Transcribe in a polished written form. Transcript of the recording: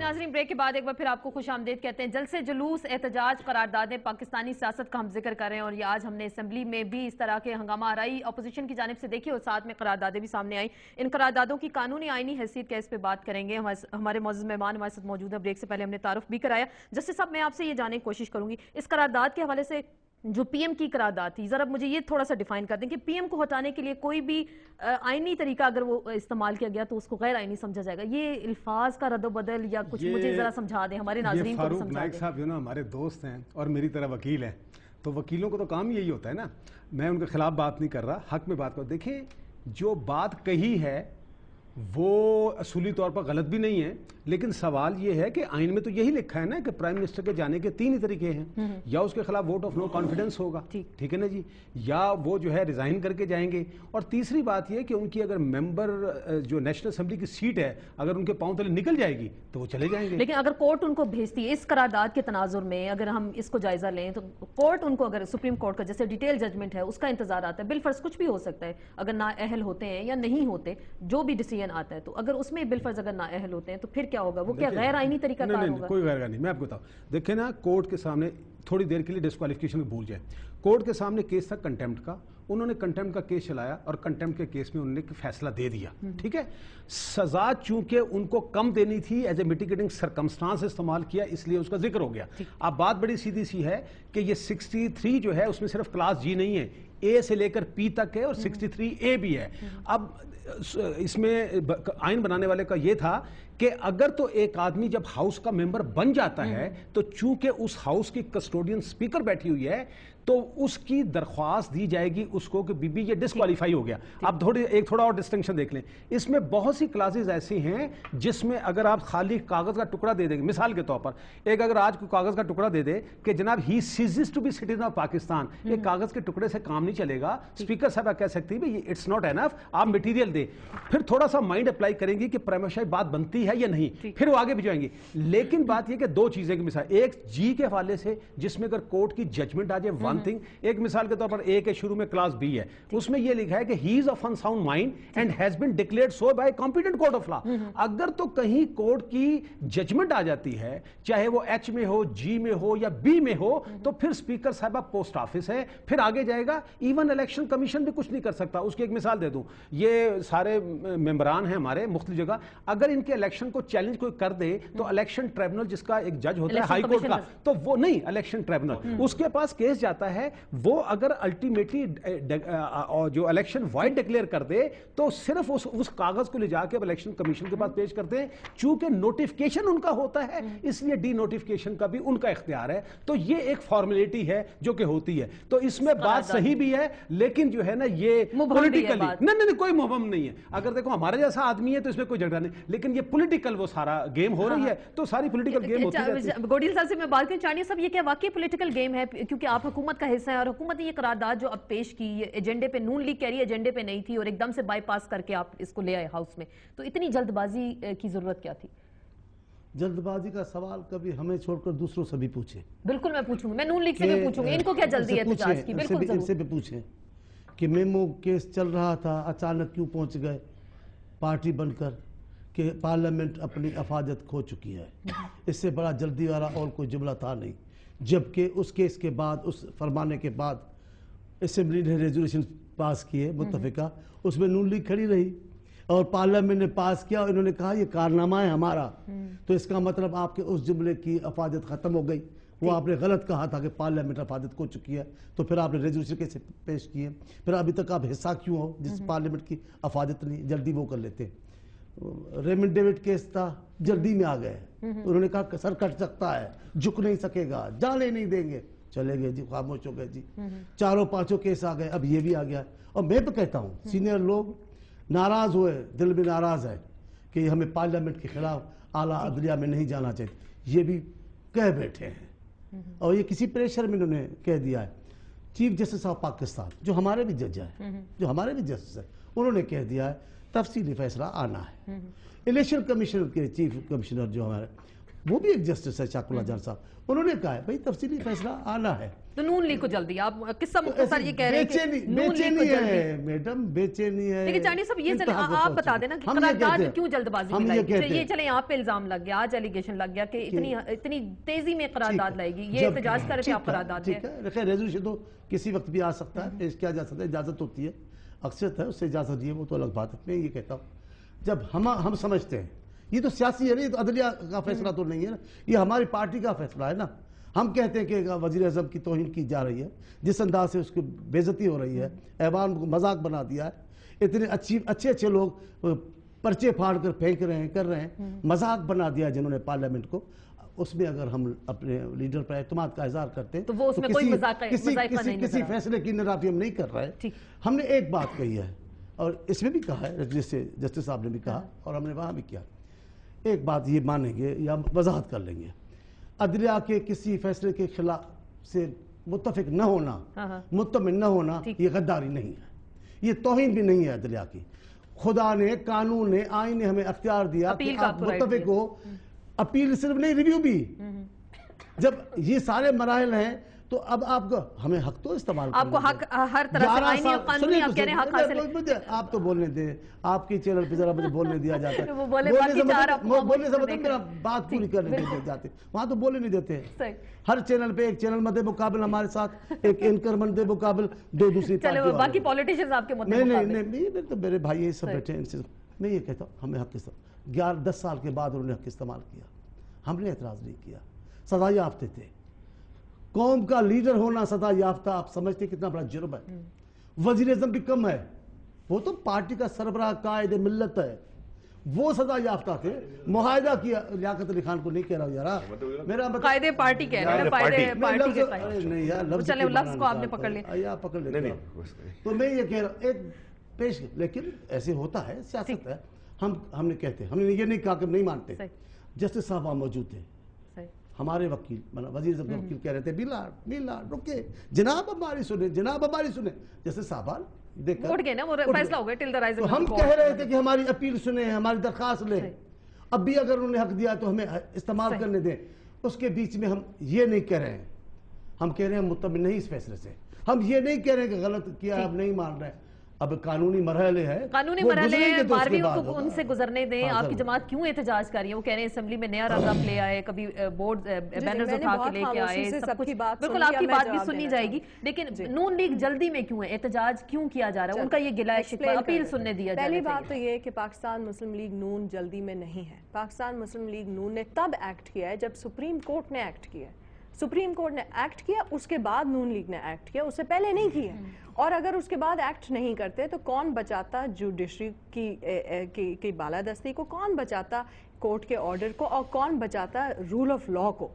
नाज़रीन, ब्रेक के बाद एक बार फिर आपको खुश आमदीद कहते हैं। जलसे जुलूस, एहतजाज, करारदादें, पाकिस्तानी सियासत का हम जिक्र कर रहे हैं और ये आज हमने असम्बली में भी इस तरह के हंगामा आराई अपोजिशन की जानिब से देखी और साथ में करारदादें भी सामने आई। इन करारदादों की कानूनी आईनी हैसियत क्या, इस पे बात करेंगे। हमारे मौजूद मेहमान हमारे साथ मौजूद है। ब्रेक से पहले हमने तारुफ भी कराया। जस्टिस साहब, मैं आपसे ये जानने की कोशिश करूंगी, इस करारदाद के हवाले से जो पीएम की करारदाद थी, जरा मुझे ये थोड़ा सा डिफाइन कर दें कि पीएम को हटाने के लिए कोई भी आईनी तरीका अगर वो इस्तेमाल किया गया तो उसको गैर आईनी समझा जाएगा। ये अल्फाज का रद्दोबदल या कुछ मुझे जरा समझा दें, हमारे नाज़रीन को समझा दें। नाइक साहब जो ना हमारे दोस्त हैं और मेरी तरह वकील हैं, तो वकीलों को तो काम यही होता है ना, मैं उनके खिलाफ बात नहीं कर रहा, हक में बात कर। देखिए, जो बात कही है वो असूली तौर पर गलत भी नहीं है, लेकिन सवाल ये है कि आइन में तो यही लिखा है ना कि प्राइम मिनिस्टर के जाने के 3 ही तरीके हैं, या उसके खिलाफ वोट ऑफ नो कॉन्फिडेंस होगा, ठीक है ना जी, या वो जो है रिजाइन करके जाएंगे, और तीसरी बात ये कि उनकी अगर मेंबर जो नेशनल असेंबली की सीट है अगर उनके पांव तले निकल जाएगी तो वो चले जाएंगे। लेकिन अगर कोर्ट उनको भेजती है इस करारदाद के तनाजुर में, अगर हम इसको जायजा लें तो कोर्ट उनको, अगर सुप्रीम कोर्ट का जैसे डिटेल जजमेंट है उसका इंतजार आता है, बिलफर्ज कुछ भी हो सकता है, अगर नाअहल होते हैं या नहीं होते, जो भी डिसीजन आता है, तो अगर उसमें बिलफर्ज अगर नाअहल होते हैं तो फिर क्या होगा? वो क्या गैर आईनी तरीका कार होगा? कोई गैर नहीं, मैं आपको बताऊं, देखिए ना, कोर्ट के सामने थोड़ी देर के लिए डिस्क्वालिफिकेशन भूल जाए, कोर्ट के सामने केस था कंटेम्प्ट का, उन्होंने कंटेम्प्ट का केस चलाया और कंटेम्प्ट के केस में उन्होंने फैसला दे दिया, ठीक है। सजा चूंकि उनको कम देनी थी, एज ए मिटिगेटिंग सर्कमस्टांस इस्तेमाल किया, इसलिए उसका जिक्र हो गया। अब बात बड़ी सीधी सी है कि ये 63 जो है उसमें सिर्फ क्लास जी नहीं है, ए से लेकर पी तक है और 63A भी है। अब इसमें आइन बनाने वाले का ये था कि अगर तो एक आदमी जब हाउस का मेंबर बन जाता है तो चूंकि उस हाउस की कस्टोडियन स्पीकर बैठी हुई है तो उसकी दरख्वास्त दी जाएगी उसको कि बीबी ये डिस्क्वालीफाई हो गया। अब थोड़ा और डिस्टिंक्शन देख लें, इसमें बहुत सी क्लासेस ऐसी हैं जिसमें अगर आप खाली कागज का टुकड़ा दे देंगे, मिसाल के तौर पर एक अगर आज को कागज का टुकड़ा दे दे कि जनाब he ceases to be citizen of Pakistan, एक कागज के टुकड़े से काम नहीं चलेगा। स्पीकर साहब कह सकती है इट्स नॉट एनफ, आप मटीरियल दे, फिर थोड़ा सा माइंड अप्लाई करेंगी कि प्राइमरी बात बनती है या नहीं, फिर वो आगे भिजवाएंगी। लेकिन बात यह कि 2 चीजें की मिसाल, एक जी के हवाले से जिसमें अगर कोर्ट की जजमेंट आ जाए थिंग, एक मिसाल के तौर पर ए के शुरू में क्लास बी है, उसमें यह लिखा है कि he is of unsound mind and has been declared so by competent court of law. अगर तो कहीं कोर्ट की जजमेंट आ जाती है, चाहे वो एच में हो, जी में हो या बी में हो, तो फिर स्पीकर साहब पोस्ट ऑफिस है, फिर आगे जाएगा। इवन इलेक्शन कमीशन भी कुछ नहीं कर सकता। उसकी एक मिसाल दे दूं, ये सारे मेंबरान हैं हमारे मुख्तलिफ जगह, अगर इनके इलेक्शन को चैलेंज कोई कर दे तो इलेक्शन ट्रिब्यूनल जिसका एक जज होता है हाई कोर्ट का, तो वो नहीं, इलेक्शन ट्रिब्यूनल उसके पास केस जाता है, वो अगर अल्टीमेटली जो इलेक्शन वाइड डिक्लेयर कर दे तो सिर्फ उस कागज को ले जाके इलेक्शन कमीशन के पास पेश करते हैं। चूंकि नोटिफिकेशन उनका होता है इसलिए डी नोटिफिकेशन का भी उनका इख्तियार है। तो ये एक फॉर्मेलिटी है जो कि होती है। तो इसमें बात सही भी है, लेकिन जो है ना ये पॉलिटिकली नहीं, कोई मुबहम नहीं है। अगर देखो हमारे जैसा आदमी है तो इसमें कोई झगड़ा नहीं, लेकिन ये पॉलिटिकल वो सारा गेम हो रही है, तो सारी पॉलिटिकल गेम होती है। गोडिल साहब से मैं बात करना चाहती हूं, सब ये क्या वाकई पॉलिटिकल गेम है? क्योंकि आप हुकूमत का हिस्सा है और हुकूमत ने ये करारदाद जो अब पेश की, ये एजेंडे पे, नून लीग कह रही है एजेंडे पे नहीं थी और एकदम से बाईपास करके आप इसको ले आए हाउस में, तो इतनी जल्दबाजी की जरूरत क्या थी? जल्दबाजी का सवाल कभी हमें छोड़कर दूसरों से भी पूछे। बिल्कुल मैं पूछूंगी, मैं नून लीग से भी पूछूंगी, इनको क्या जल्दी है एहतजाज की? बिल्कुल इनसे भी पूछें कि मेमो केस चल रहा था, अचानक क्यों पहुंच गए पार्टी बनकर कि पार्लियामेंट अपनी अफादत खो चुकी है। इससे बड़ा जल्दी वाला और कोई जुमला था नहीं। जबकि उस केस के बाद, उस फरमाने के बाद असेंबली ने रेजोल्यूशन पास किए मुत्तफिका, उसमें नून लीग खड़ी रही और पार्लियामेंट ने पास किया और इन्होंने कहा ये कारनामा है हमारा। तो इसका मतलब आपके उस जुमले की अफादत खत्म हो गई। वो आपने गलत कहा था कि पार्लियामेंट अफादत खो चुकी है, तो फिर आपने रेजोल्यूशन कैसे पेश किए? फिर अभी तक आप हिस्सा क्यों हो जिस पार्लियामेंट की अफादत नहीं? जल्दी वो कर लेते। रेमंड डेविड केस था, जल्दी में आ गए, उन्होंने कहा सर कट सकता है, झुक नहीं सकेगा, जाने नहीं देंगे, चले गए जी, खामोश हो गए जी। 4-5 केस आ गए, अब ये भी आ गया। और मैं तो कहता हूँ सीनियर लोग नाराज हुए, दिल में नाराज है कि हमें पार्लियामेंट के खिलाफ आला अदलिया में नहीं जाना चाहिए, ये भी कह बैठे हैं और ये किसी प्रेशर में इन्होंने कह दिया है। चीफ जस्टिस ऑफ पाकिस्तान जो हमारे भी जज है, उन्होंने कह दिया है तफसीली फैसला आना है। इलेक्शन कमीशन के चीफ कमिश्नर जो हमारे, वो भी एक जस्टिस है शाकुला जान साहब, उन्होंने कहा है भाई तफसीली फैसला आना है। तो नून लीग को जल्दी, आप किस्सा मुख्तसर ये कह रहे हैं कि नून लीग को बेचैनी जल्दी। है मैडम, बेचैनी है। लेकिन चांदी साहब ये आप बता देना कि हम ये करारदाद कहते हैं, क्यों जल्दबाजी हम में ये लाई? कहते ये हैं चले यहाँ पे इल्जाम लग गया, आज एलिगेशन लग गया कि इतनी तेजी में करारदाद लाएगी, ये एहतजाज कर रहे थे आप करारदाद ठीक है, देखिए रेजोल्यूशन तो किसी वक्त भी आ सकता है, पेश किया जा सकता है, इजाजत होती है, अक्सर है, उससे इजाजत दी है वो तो अलग बात है। मैं ये कहता हूँ जब हम समझते हैं ये तो सियासी है ना, ये तो अदलिया का फैसला तो नहीं है ना, ये हमारी पार्टी का फैसला है ना। हम कहते हैं कि वजीर आज़म की तौहीन की जा रही है, जिस अंदाज से उसकी बेइज्जती हो रही है, ऐवान को मजाक बना दिया है, इतने अच्छे लोग पर्चे फाड़ कर फेंक रहे हैं, कर रहे हैं, मजाक बना दिया जिन्होंने पार्लियामेंट को। उसमें अगर हम अपने लीडर पर एतमाद का इजहार करते हैं तो वो उसमें कोई मजाक नहीं, किसी फैसले की निराफी हम नहीं कर रहे हैं। हमने एक बात कही है और इसमें भी कहा है, जैसे जस्टिस साहब ने भी कहा और हमने वहाँ भी किया, एक बात ये मानेंगे या वजाहत कर लेंगे, अदलिया के किसी फैसले के खिलाफ से मुत्तफिक न होना, मुत्तमिन न होना, ये गद्दारी नहीं है, ये तौहीन भी नहीं है अदलिया की। खुदा ने, कानून ने, आइन ने हमें अख्तियार दिया कि आप मुत्तफिक हो, अपील सिर्फ नहीं रिव्यू भी। जब ये सारे मराहल हैं तो अब आपको हमें हक तो इस्तेमाल आपको हक हर तरह से आईनी और कानूनी आप कह रहे हैं हक हासिल है। मुझे आप तो बोलने दे, आपकी चैनल पे जरा मुझे बोलने दिया जाता है। वो बोले बाकी चार आपको बोलने से मतलब मेरा बात पूरी करने नहीं जाते, वहां तो बोलने नहीं देते। हर चैनल पे एक चैनल मध्य मुकाबल हमारे साथ, एक एंकर मध्य मुकाबल, दो दूसरी चलो बाकी पॉलिटिशियंस आपके मुद्दे नहीं, तो मेरे भाई ये सब बैठे हैं, मैं ये कहता हूँ हमें हक 11-10 साल के बाद उन्होंने हक इस्तेमाल किया, हमने एतराज नहीं किया, सजा याफ्ते थे। कौम का लीडर होना सदा याफ्ता, आप समझते कितना बड़ा जुर्म है। वजीर आज़म भी कम है, वो तो पार्टी का सरबराह कायदे मिल्लत है, वो सदा याफ्ता थे। मुआहिदा किया, लियाकत अली खान को नहीं कह रहा हूँ यार, मेरा कायदे पार्टी कह रहे हैं, पार्टी के नहीं यार, चले लफ्ज़ को आपने पकड़ लिया, या पकड़ लिया। तो मैं ये कह रहा हूँ एक पेश, लेकिन ऐसे होता है, सियासत है। हमने कहते हैं, हमने ये नहीं कहा कि नहीं मानते। जस्टिस साहब वहाँ मौजूद थे, हमारे वकील वजीर आज़म के वकील कह रहे थे बिलाल रुके, जनाब हमारी सुने, जनाब हमारी सुने। जैसे साहब देखकर उठ गए ना, वो फैसला हो गया टिल द राइजिंग। तो हम कह रहे थे कि हमारी अपील सुने, हमारी दरखास्त ले, अब भी अगर उन्होंने हक दिया तो हमें इस्तेमाल करने दें। उसके बीच में हम ये नहीं कह रहे हैं, हम कह रहे हैं मुत्तमिन नहीं इस फैसले से, हम ये नहीं कह रहे हैं कि गलत किया, अब नहीं मान रहे हैं। अब कानूनी मरहले हैं, कानूनी मरहले हैं, 12वीं को उनसे गुजरने दें। आपकी जमात क्यों एहतजाज कर रही है? वो कह रहे हैं असेंबली में नया रंग आप ले आए, कभी बोर्ड बैनर्स उठा के लेके आए, सब कुछ। बिल्कुल आपकी बात भी सुननी जाएगी, लेकिन नून लीग जल्दी में क्यों है, एहतजाज क्यों किया जा रहा है? उनका ये गिला शिकवा, अपील सुनने दिया जाए। पहली बात तो ये कि पाकिस्तान मुस्लिम लीग नून जल्दी में नहीं है। पाकिस्तान मुस्लिम लीग नून ने तब एक्ट किया है जब सुप्रीम कोर्ट ने एक्ट किया है। सुप्रीम कोर्ट ने एक्ट किया, उसके बाद नून लीग ने एक्ट किया, उससे पहले नहीं किया। और अगर उसके बाद एक्ट नहीं करते तो कौन बचाता जुडिशरी की बालादस्ती को, कौन बचाता कोर्ट के ऑर्डर को, और कौन बचाता रूल ऑफ लॉ को?